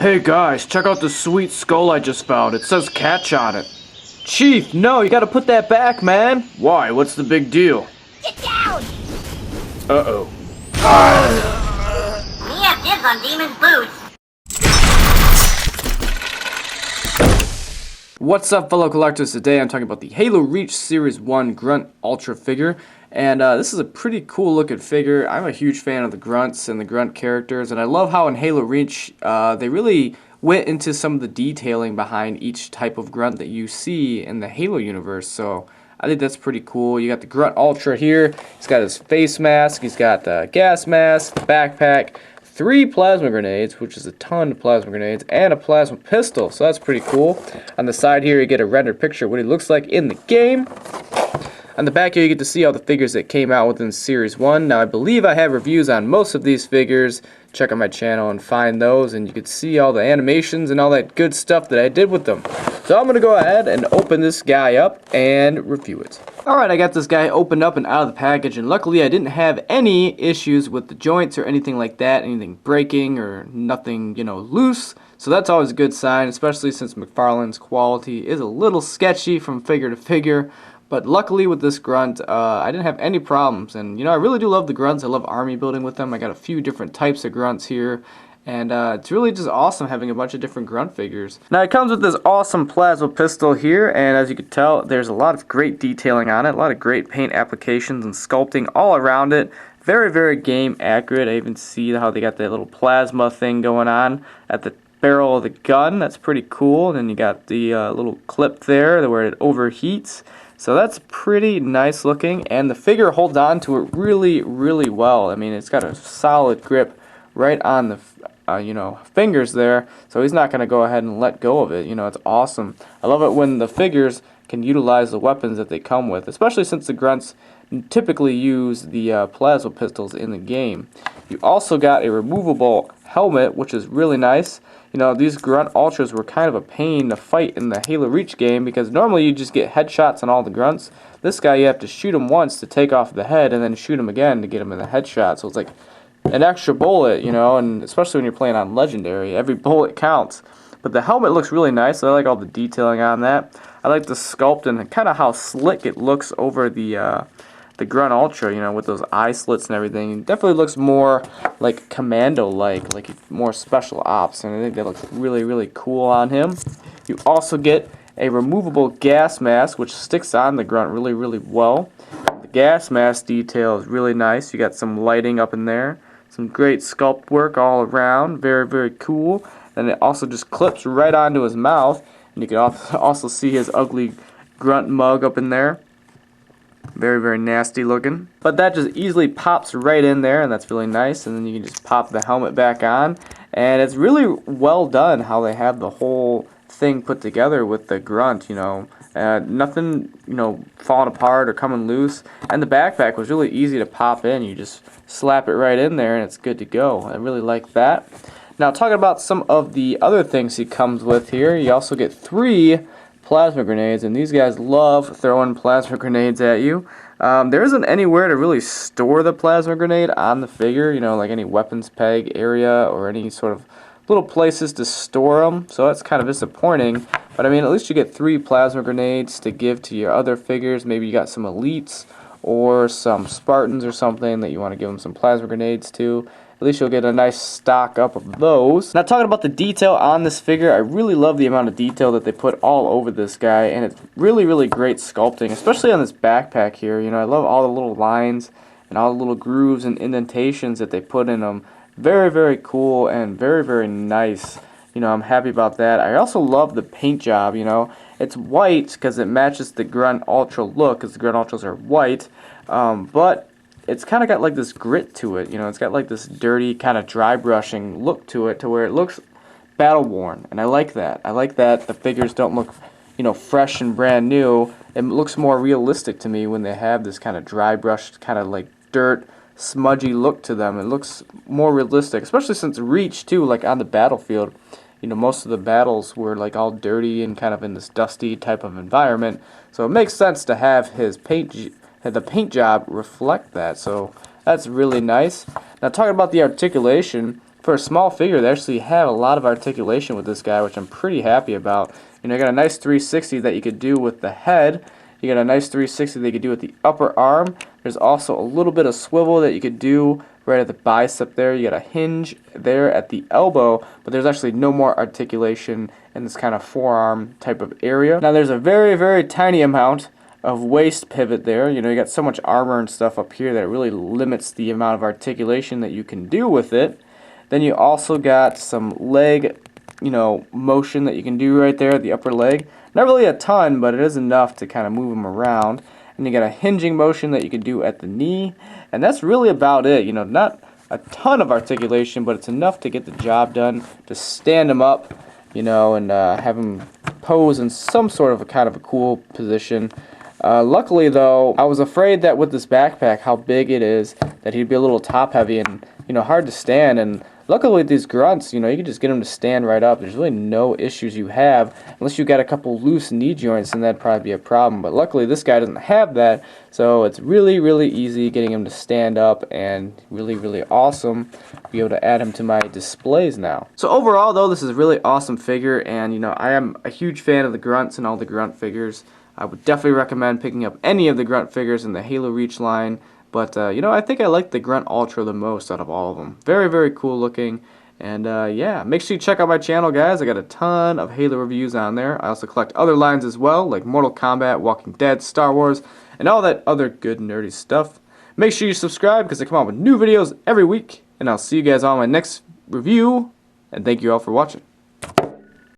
Hey guys, check out the sweet skull I just found. It says catch on it. Chief, no, you gotta put that back, man. Why? What's the big deal? Get down! Uh-oh. We have dibs on Demon's boots. What's up, fellow collectors? Today I'm talking about the Halo Reach Series 1 Grunt Ultra figure. And this is a pretty cool looking figure. I'm a huge fan of the grunts and the grunt characters, and I love how in Halo Reach they really went into some of the detailing behind each type of grunt that you see in the Halo universe. So I think that's pretty cool. You got the Grunt Ultra here. He's got his face mask, he's got the gas mask, the backpack, 3 plasma grenades, which is a ton of plasma grenades, and a plasma pistol, so that's pretty cool. On the side here you get a rendered picture of what he looks like in the game. On the back here you get to see all the figures that came out within Series 1. Now I believe I have reviews on most of these figures. Check out my channel and find those, and you can see all the animations and all that good stuff that I did with them. So I'm going to go ahead and open this guy up and review it. Alright, I got this guy opened up and out of the package, and luckily I didn't have any issues with the joints or anything like that, anything breaking or nothing, loose. So that's always a good sign, especially since McFarlane's quality is a little sketchy from figure to figure. But luckily with this grunt, I didn't have any problems. And, I really do love the grunts. I love army building with them. I got a few different types of grunts here. And it's really just awesome having a bunch of different grunt figures. Now it comes with this awesome plasma pistol here. And as you can tell, there's a lot of great detailing on it. A lot of great paint applications and sculpting all around it. Very, very game accurate. I even see how they got that little plasma thing going on at the barrel of the gun. That's pretty cool. And then you got the little clip there where it overheats. So that's pretty nice looking, and the figure holds on to it really, really well. I mean, it's got a solid grip right on the, fingers there, so he's not going to go ahead and let go of it. It's awesome. I love it when the figures can utilize the weapons that they come with, especially since the grunts typically use the plasma pistols in the game. You also got a removable helmet, which is really nice. These Grunt Ultras were kind of a pain to fight in the Halo Reach game because normally you just get headshots on all the grunts. This guy you have to shoot him once to take off the head and then shoot him again to get him in the headshot. So it's like an extra bullet, and especially when you're playing on Legendary, every bullet counts. But the helmet looks really nice. I like all the detailing on that. I like the sculpt and kind of how slick it looks over the Grunt Ultra, with those eye slits and everything. It definitely looks more like Commando-like more special ops, and I think that looks really, really cool on him. You also get a removable gas mask, which sticks on the Grunt really, really well. The gas mask detail is really nice. You got some lighting up in there, some great sculpt work all around, very, very cool. And it also just clips right onto his mouth, and you can also see his ugly Grunt mug up in there. Very, very nasty looking. But that just easily pops right in there, and that's really nice. And then you can just pop the helmet back on. And it's really well done how they have the whole thing put together with the Grunt, nothing, falling apart or coming loose. And the backpack was really easy to pop in. You just slap it right in there and it's good to go. I really like that. Now talking about some of the other things he comes with here, you also get 3 plasma grenades, and these guys love throwing plasma grenades at you. There isn't anywhere to really store the plasma grenade on the figure, like any weapons peg area or any sort of little places to store them, so that's kind of disappointing. But I mean, at least you get 3 plasma grenades to give to your other figures. Maybe you got some elites or some Spartans or something that you want to give them some plasma grenades to. At least you'll get a nice stock up of those. Now talking about the detail on this figure, I really love the amount of detail that they put all over this guy, and it's really, really great sculpting, especially on this backpack here. I love all the little lines and all the little grooves and indentations that they put in them. Very, very cool and very, very nice. I'm happy about that. I also love the paint job, It's white because it matches the Grunt Ultra look, because the Grunt Ultras are white, but it's kind of got like this grit to it, it's got like this dirty kind of dry brushing look to it, to where it looks battle worn, and I like that. I like that the figures don't look, fresh and brand new. It looks more realistic to me when they have this kind of dry brushed, kind of like dirt, smudgy look to them. It looks more realistic, especially since Reach too, like on the battlefield. Most of the battles were like all dirty and kind of in this dusty type of environment, so it makes sense to have his the paint job reflect that, so that's really nice. Now talking about the articulation, for a small figure, they actually have a lot of articulation with this guy, which I'm pretty happy about. You know, you got a nice 360 that you could do with the head. You got a nice 360 that you could do with the upper arm. There's also a little bit of swivel that you could do right at the bicep there. You got a hinge there at the elbow, but there's actually no more articulation in this kind of forearm type of area. Now there's a very, very tiny amount of waist pivot there. You know, you got so much armor and stuff up here that it really limits the amount of articulation that you can do with it. Then you also got some leg, you know, motion that you can do right there at the upper leg. Not really a ton, but it is enough to kind of move them around. And you got a hinging motion that you can do at the knee. And that's really about it. You know, not a ton of articulation, but it's enough to get the job done, to stand them up, you know, and have them pose in some sort of a kind of a cool position. Luckily, though, I was afraid that with this backpack, how big it is, that he'd be a little top heavy and, you know, hard to stand. And luckily with these grunts, you know, you can just get them to stand right up. There's really no issues you have, unless you got a couple loose knee joints, and that'd probably be a problem. But luckily this guy doesn't have that, so it's really, really easy getting him to stand up, and really, really awesome to be able to add him to my displays now. So overall, though, this is a really awesome figure, and, you know, I am a huge fan of the grunts and all the grunt figures. I would definitely recommend picking up any of the grunt figures in the Halo Reach line. But, you know, I think I like the Grunt Ultra the most out of all of them. Very, very cool looking. And, yeah, make sure you check out my channel, guys. I got a ton of Halo reviews on there. I also collect other lines as well, like Mortal Kombat, Walking Dead, Star Wars, and all that other good nerdy stuff. Make sure you subscribe, because I come out with new videos every week. And I'll see you guys on my next review. And thank you all for watching.